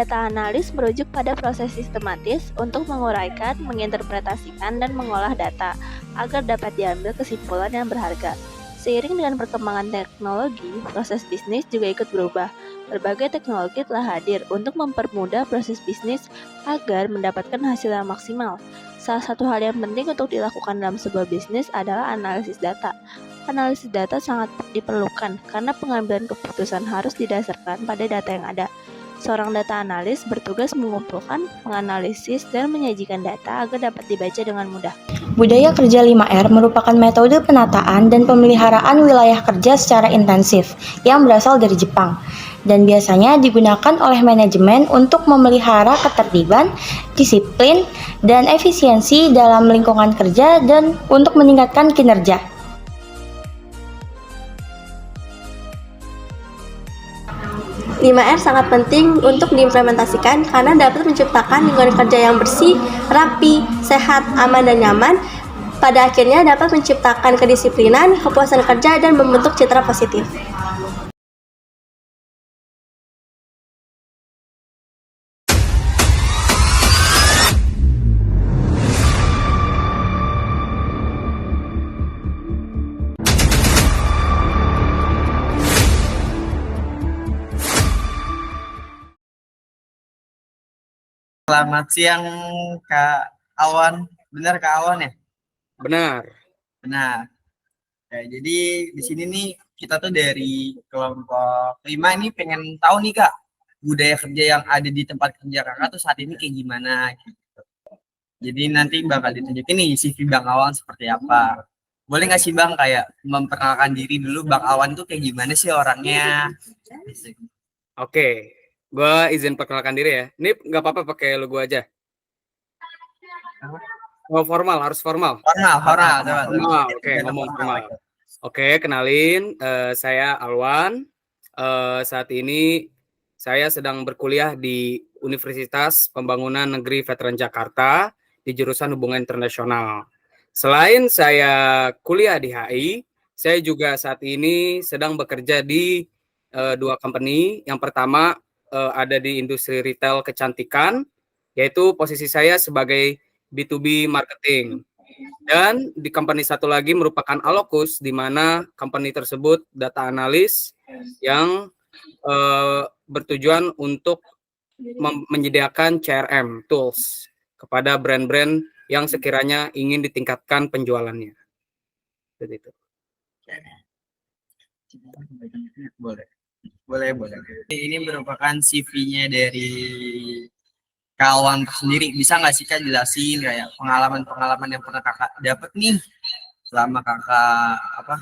Data analis merujuk pada proses sistematis untuk menguraikan, menginterpretasikan, dan mengolah data agar dapat diambil kesimpulan yang berharga. Seiring dengan perkembangan teknologi, proses bisnis juga ikut berubah. Berbagai teknologi telah hadir untuk mempermudah proses bisnis agar mendapatkan hasil yang maksimal. Salah satu hal yang penting untuk dilakukan dalam sebuah bisnis adalah analisis data. Analisis data sangat diperlukan karena pengambilan keputusan harus didasarkan pada data yang ada. Seorang data analis bertugas mengumpulkan, menganalisis, dan menyajikan data agar dapat dibaca dengan mudah. Budaya kerja 5R merupakan metode penataan dan pemeliharaan wilayah kerja secara intensif yang berasal dari Jepang dan biasanya digunakan oleh manajemen untuk memelihara ketertiban, disiplin, dan efisiensi dalam lingkungan kerja dan untuk meningkatkan kinerja. R sangat penting untuk diimplementasikan karena dapat menciptakan lingkungan kerja yang bersih, rapi, sehat, aman, dan nyaman. Pada akhirnya dapat menciptakan kedisiplinan, kepuasan kerja, dan membentuk citra positif. Selamat siang Kak Awan, benar Kak Awan ya? Benar. Benar. Ya, jadi di sini nih kita tuh dari kelompok 5 ini pengen tahu nih Kak, budaya kerja yang ada di tempat kerja Kakak tuh saat ini kayak gimana gitu. Jadi nanti bakal ditunjukin nih CV Bang Awan seperti apa. Boleh nggak sih Bang kayak memperkenalkan diri dulu Bang Awan tuh kayak gimana sih orangnya? Oke, gue izin perkenalkan diri ya. Ini nggak apa-apa pakai logo aja. Oh, formal, harus formal. Formal. Oke, ngomong formal. Oke, kenalin, saya Alwan. Saat ini saya sedang berkuliah di Universitas Pembangunan Negeri Veteran Jakarta di jurusan Hubungan Internasional. Selain saya kuliah di HI, saya juga saat ini sedang bekerja di dua company. Yang pertama ada di industri retail kecantikan, yaitu posisi saya sebagai B2B marketing. Dan di company satu lagi merupakan Alokus, di mana company tersebut data analis yang bertujuan untuk menyediakan CRM tools kepada brand-brand yang sekiranya ingin ditingkatkan penjualannya. Seperti itu. Boleh. Ini merupakan CV-nya dari kawan sendiri. Bisa nggak sih Kak jelasin kayak pengalaman yang pernah Kakak dapat nih selama Kakak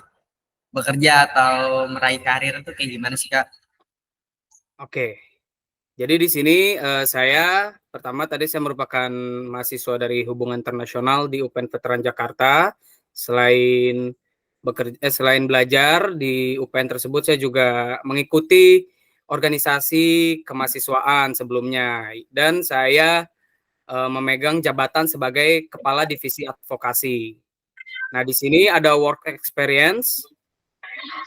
bekerja atau meraih karir itu kayak gimana sih Kak? Oke. Jadi di sini saya pertama tadi saya merupakan mahasiswa dari Hubungan Internasional di UPN Veteran Jakarta. Selain belajar di UPN tersebut, saya juga mengikuti organisasi kemahasiswaan sebelumnya, dan saya memegang jabatan sebagai Kepala Divisi Advokasi. Nah, di sini ada work experience.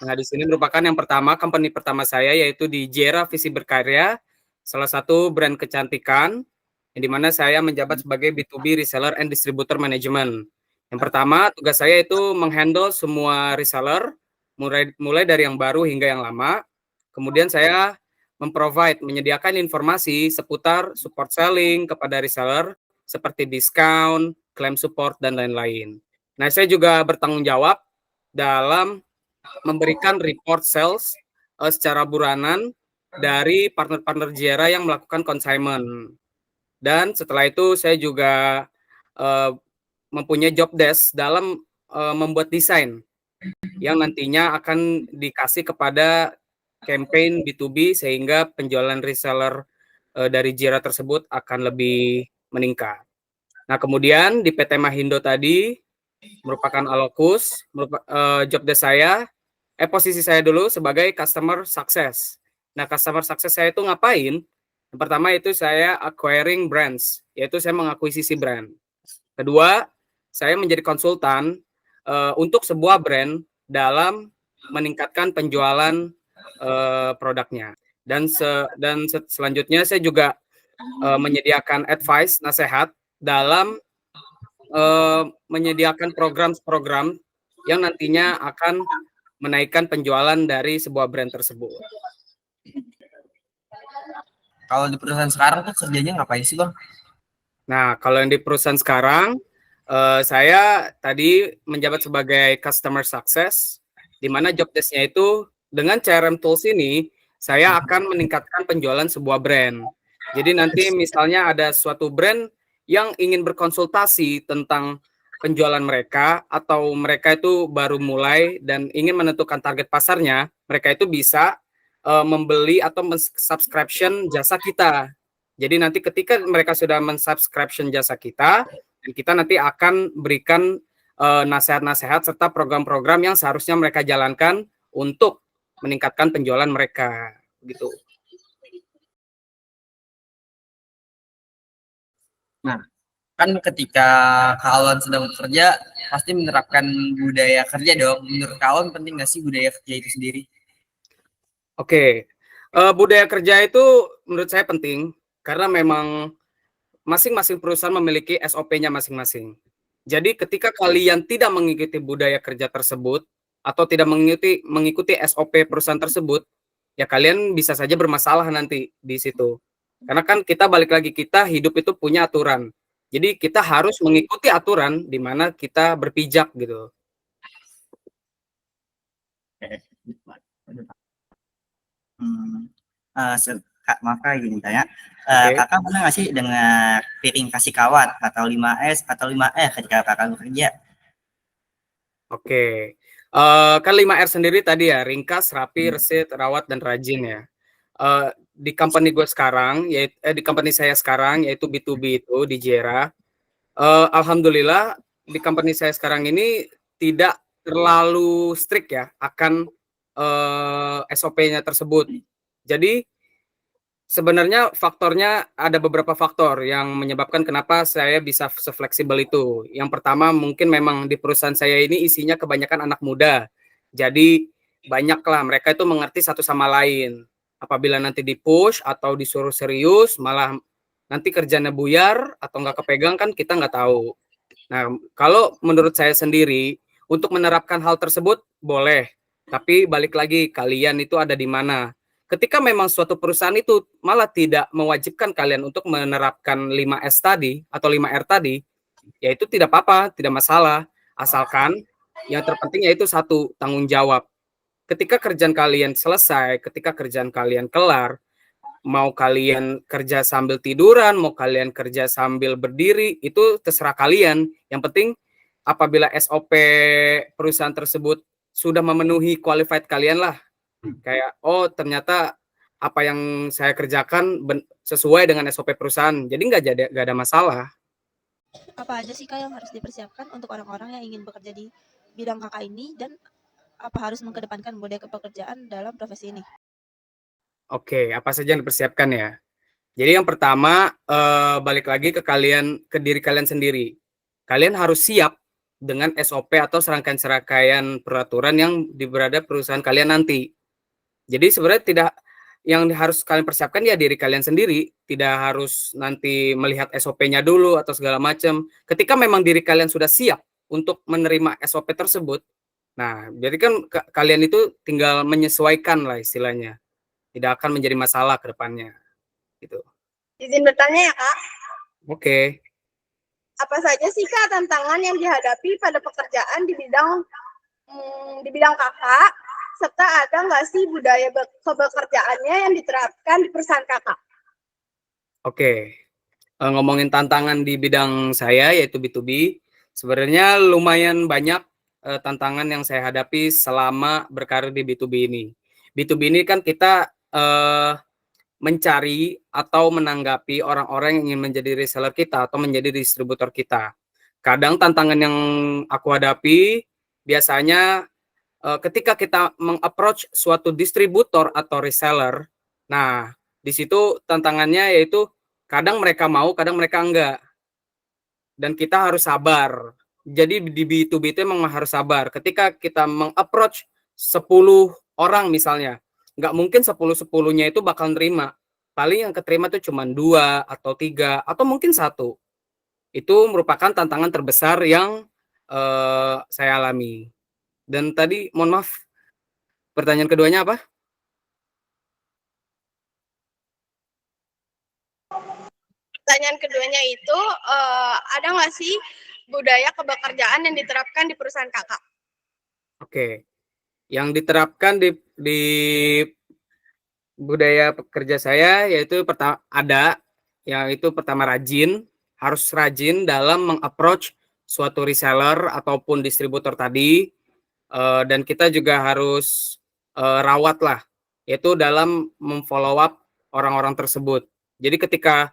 Nah, di sini merupakan yang pertama, company pertama saya, yaitu di Jera Visi Berkarya, salah satu brand kecantikan, yang dimana saya menjabat sebagai B2B Reseller and Distributor Management. Yang pertama, tugas saya itu menghandle semua reseller, mulai dari yang baru hingga yang lama. Kemudian saya menyediakan informasi seputar support selling kepada reseller, seperti diskon, claim support, dan lain-lain. Nah, saya juga bertanggung jawab dalam memberikan report sales secara bulanan dari partner-partner Jera yang melakukan consignment. Dan setelah itu saya juga mempunyai job desk dalam membuat desain yang nantinya akan dikasih kepada campaign B2B sehingga penjualan reseller dari Jira tersebut akan lebih meningkat. Nah, kemudian di PT Mahindo tadi merupakan Alokus, job desk saya, posisi saya dulu sebagai customer success. Nah, customer success saya itu ngapain? Yang pertama itu saya acquiring brands, yaitu saya mengakuisisi brand. Kedua, saya menjadi konsultan untuk sebuah brand dalam meningkatkan penjualan produknya. Selanjutnya saya juga menyediakan advice, nasihat dalam menyediakan program-program yang nantinya akan menaikkan penjualan dari sebuah brand tersebut. Kalau di perusahaan sekarang tuh kerjanya ngapain sih, Bang? Nah, kalau yang di perusahaan sekarang, saya tadi menjabat sebagai customer success, di mana job desk-nya itu dengan CRM tools ini, saya akan meningkatkan penjualan sebuah brand. Jadi nanti misalnya ada suatu brand yang ingin berkonsultasi tentang penjualan mereka, atau mereka itu baru mulai dan ingin menentukan target pasarnya, mereka itu bisa membeli atau subscription jasa kita. Jadi nanti ketika mereka sudah mensubscription jasa kita, dan kita nanti akan berikan nasihat-nasihat serta program-program yang seharusnya mereka jalankan untuk meningkatkan penjualan mereka, gitu. Nah, kan ketika kalian sedang bekerja, pasti menerapkan budaya kerja dong. Menurut kalian penting nggak sih budaya kerja itu sendiri? Oke, budaya kerja itu menurut saya penting, karena memang masing-masing perusahaan memiliki SOP-nya masing-masing. Jadi ketika kalian tidak mengikuti budaya kerja tersebut atau tidak mengikuti SOP perusahaan tersebut, ya kalian bisa saja bermasalah nanti di situ. Karena kan kita balik lagi, kita hidup itu punya aturan. Jadi kita harus mengikuti aturan di mana kita berpijak gitu. Maaf Kak, gini tanya. Oke. Kakak pernah nggak sih dengar piring kasih kawat atau 5S atau 5R ketika kakak bekerja? Oke. Kan 5R sendiri tadi ya, ringkas, rapi, resit, rawat, dan rajin ya. Di company gue sekarang, di company saya sekarang, yaitu B2B itu, di Jera, alhamdulillah, di company saya sekarang ini tidak terlalu strict ya, akan SOP-nya tersebut. Jadi, sebenarnya faktornya ada beberapa faktor yang menyebabkan kenapa saya bisa sefleksibel itu. Yang pertama mungkin memang di perusahaan saya ini isinya kebanyakan anak muda. Jadi banyaklah mereka itu mengerti satu sama lain. Apabila nanti di-push atau disuruh serius, malah nanti kerjanya buyar atau nggak kepegang kan kita nggak tahu. Nah, kalau menurut saya sendiri, untuk menerapkan hal tersebut boleh. Tapi balik lagi, kalian itu ada di mana. Ketika memang suatu perusahaan itu malah tidak mewajibkan kalian untuk menerapkan 5S tadi atau 5R tadi, ya itu tidak apa-apa, tidak masalah. Asalkan yang terpenting yaitu satu, tanggung jawab. Ketika kerjaan kalian selesai, ketika kerjaan kalian kelar, mau kalian kerja sambil tiduran, mau kalian kerja sambil berdiri, itu terserah kalian. Yang penting apabila SOP perusahaan tersebut sudah memenuhi qualified kalian lah, kayak oh ternyata apa yang saya kerjakan sesuai dengan SOP perusahaan, jadi nggak ada masalah. Apa aja sih Kak yang harus dipersiapkan untuk orang-orang yang ingin bekerja di bidang Kakak ini, dan apa harus mengedepankan budaya kepekerjaan dalam profesi ini? Oke, apa saja yang dipersiapkan ya? Jadi yang pertama, balik lagi ke diri kalian sendiri. Kalian harus siap dengan SOP atau serangkaian peraturan yang berada perusahaan kalian nanti. Jadi sebenarnya yang harus kalian persiapkan ya diri kalian sendiri, tidak harus nanti melihat SOP-nya dulu atau segala macam. Ketika memang diri kalian sudah siap untuk menerima SOP tersebut, nah jadi kan kalian itu tinggal menyesuaikan lah istilahnya. Tidak akan menjadi masalah ke depannya. Gitu. Izin bertanya ya Kak, Oke. apa saja sih Kak tantangan yang dihadapi pada pekerjaan di bidang Kakak, serta ada nggak sih budaya kebekerjaannya yang diterapkan di perusahaan Kakak? Oke. Ngomongin tantangan di bidang saya yaitu B2B, sebenarnya lumayan banyak tantangan yang saya hadapi selama berkarir di B2B ini. B2B ini kan kita mencari atau menanggapi orang-orang yang ingin menjadi reseller kita atau menjadi distributor kita. Kadang tantangan yang aku hadapi biasanya ketika kita meng-approach suatu distributor atau reseller, nah di situ tantangannya yaitu kadang mereka mau, kadang mereka enggak. Dan kita harus sabar. Jadi di B2B itu memang harus sabar. Ketika kita meng-approach 10 orang misalnya, nggak mungkin 10-10-nya itu bakal nerima. Paling yang keterima tuh cuma 2 atau 3 atau mungkin 1. Itu merupakan tantangan terbesar yang saya alami. Dan tadi mohon maaf, pertanyaan keduanya apa? Pertanyaan keduanya itu, ada nggak sih budaya kebekerjaan yang diterapkan di perusahaan kakak? Oke, yang diterapkan di budaya pekerja saya yaitu ada, yaitu pertama rajin, harus rajin dalam mengapproach suatu reseller ataupun distributor tadi, dan kita juga harus rawat lah, yaitu dalam memfollow up orang-orang tersebut. Jadi ketika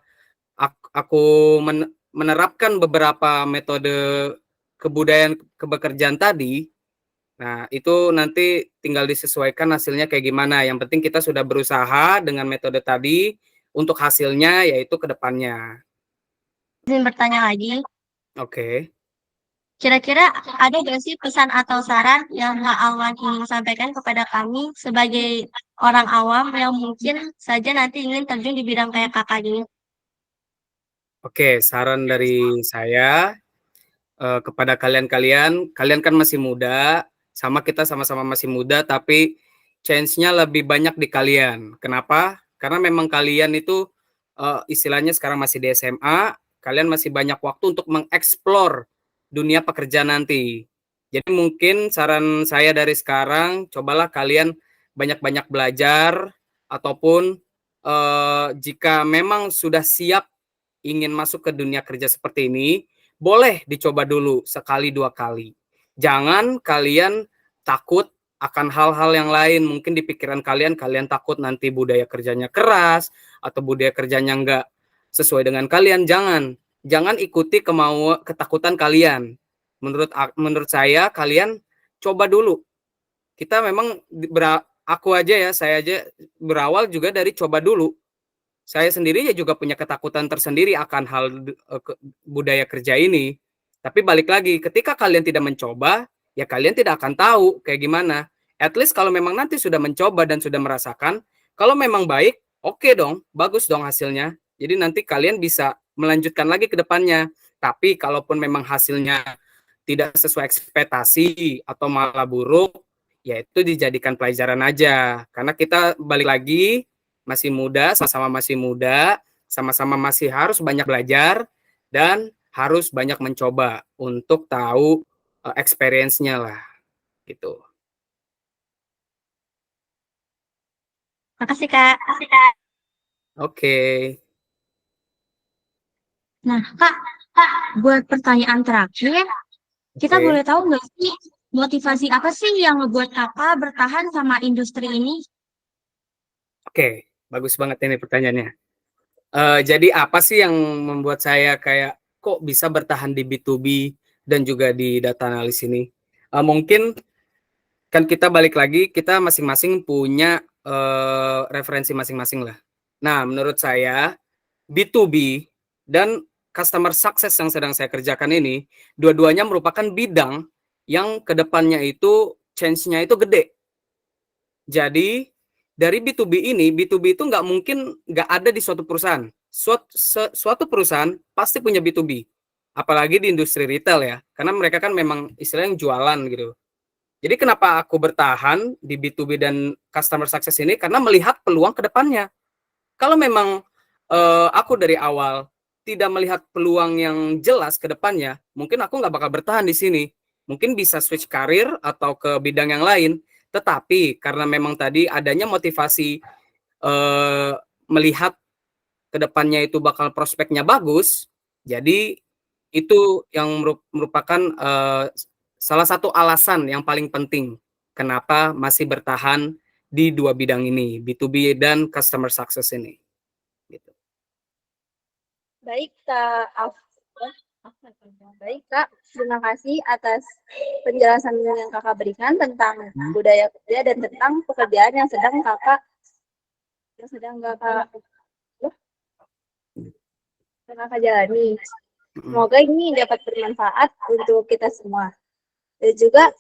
aku menerapkan beberapa metode kebudayaan kebekerjaan tadi, nah itu nanti tinggal disesuaikan hasilnya kayak gimana. Yang penting kita sudah berusaha dengan metode tadi untuk hasilnya yaitu ke depannya. Izin bertanya lagi, Oke. kira-kira ada nggak sih pesan atau saran yang Kak Alwan ingin sampaikan kepada kami sebagai orang awam yang mungkin saja nanti ingin terjun di bidang kayak kakak ini? Oke, saran dari saya kepada kalian-kalian, kalian kan masih muda, sama kita sama-sama masih muda, tapi chance-nya lebih banyak di kalian. Kenapa? Karena memang kalian itu istilahnya sekarang masih di SMA, kalian masih banyak waktu untuk mengeksplor dunia pekerjaan nanti. Jadi mungkin saran saya dari sekarang, cobalah kalian banyak-banyak belajar, ataupun jika memang sudah siap ingin masuk ke dunia kerja seperti ini, boleh dicoba dulu sekali 2 kali. Jangan kalian takut akan hal-hal yang lain. Mungkin di pikiran kalian takut nanti budaya kerjanya keras atau budaya kerjanya nggak sesuai dengan kalian. Jangan ikuti ketakutan kalian. Menurut saya kalian coba dulu. Kita memang saya aja berawal juga dari coba dulu. Saya sendiri ya juga punya ketakutan tersendiri akan hal budaya kerja ini. Tapi balik lagi, ketika kalian tidak mencoba, ya kalian tidak akan tahu kayak gimana. At least kalau memang nanti sudah mencoba dan sudah merasakan, kalau memang baik, oke dong, bagus dong hasilnya. Jadi nanti kalian bisa melanjutkan lagi ke depannya. Tapi kalaupun memang hasilnya tidak sesuai ekspektasi atau malah buruk, ya itu dijadikan pelajaran aja. Karena kita balik lagi, masih muda, sama-sama masih harus banyak belajar dan harus banyak mencoba untuk tahu experience-nya lah gitu. Makasih Kak. Oke. Nah Kak, buat pertanyaan terakhir, kita Oke. boleh tahu nggak sih motivasi apa sih yang ngebuat kakak bertahan sama industri ini? Oke, bagus banget ini pertanyaannya. Jadi apa sih yang membuat saya kayak kok bisa bertahan di B2B dan juga di data analis ini? Mungkin kan kita balik lagi, kita masing-masing punya referensi masing-masing lah. Nah, menurut saya B2B dan customer success yang sedang saya kerjakan ini, dua-duanya merupakan bidang yang kedepannya itu change-nya itu gede. Jadi dari B2B ini, B2B itu nggak mungkin nggak ada di suatu perusahaan. Suatu perusahaan pasti punya B2B. Apalagi di industri retail ya, karena mereka kan memang istilahnya jualan gitu. Jadi kenapa aku bertahan di B2B dan customer success ini? Karena melihat peluang ke depannya. Kalau memang aku dari awal tidak melihat peluang yang jelas ke depannya, mungkin aku nggak bakal bertahan di sini. Mungkin bisa switch karir atau ke bidang yang lain. Tetapi karena memang tadi adanya motivasi melihat ke depannya itu bakal prospeknya bagus, jadi itu yang merupakan salah satu alasan yang paling penting kenapa masih bertahan di dua bidang ini, B2B dan customer success ini. Gitu. Baik, Kak Baik, Kak. Terima kasih atas penjelasan yang Kakak berikan tentang budaya kerja dan tentang pekerjaan yang sedang Kakak jalani. Semoga ini dapat bermanfaat untuk kita semua. Dan juga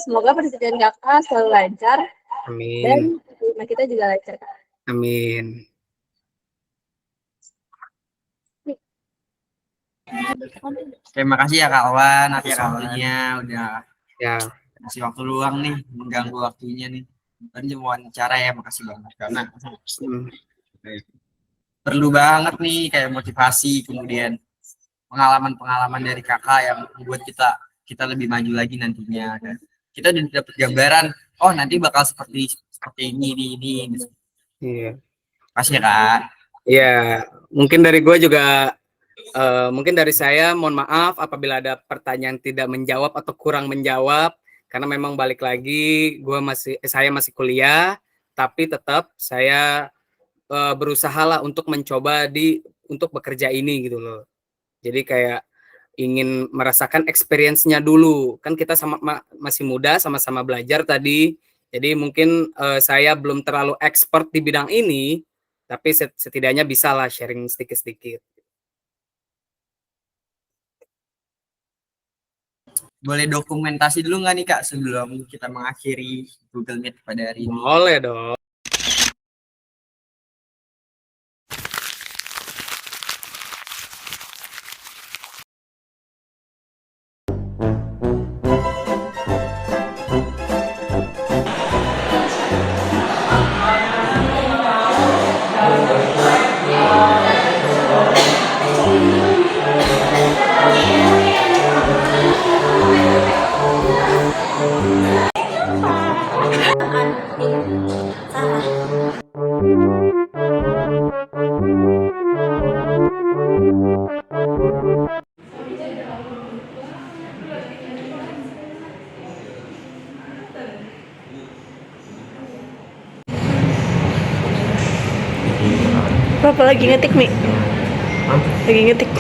semoga pekerjaan Kakak selalu lancar dan Amin. terima kita juga lancar, Kak. Amin. Terima kasih ya Kak Wan atas waktunya udah Ya, kasih waktu luang nih mengganggu waktunya nih. Dan cuma wawancara ya, makasih banget karena hmm, perlu banget nih kayak motivasi kemudian pengalaman-pengalaman dari kakak yang membuat kita kita lebih maju lagi nantinya dan kita udah dapat gambaran oh nanti bakal seperti ini. iya. Kasih ya Kak. Ya, mungkin dari gue juga, mungkin dari saya mohon maaf apabila ada pertanyaan tidak menjawab atau kurang menjawab, karena memang balik lagi saya masih kuliah, tapi tetap saya berusaha lah untuk mencoba untuk bekerja ini gitu loh. Jadi kayak ingin merasakan experience-nya dulu. Kan kita masih muda, sama-sama belajar tadi. Jadi mungkin saya belum terlalu expert di bidang ini, tapi setidaknya bisa lah sharing sedikit-sedikit. Boleh dokumentasi dulu nggak nih Kak sebelum kita mengakhiri Google Meet pada hari ini? Boleh dong. Bapak lagi ngetik, Mi? Lagi ngetik.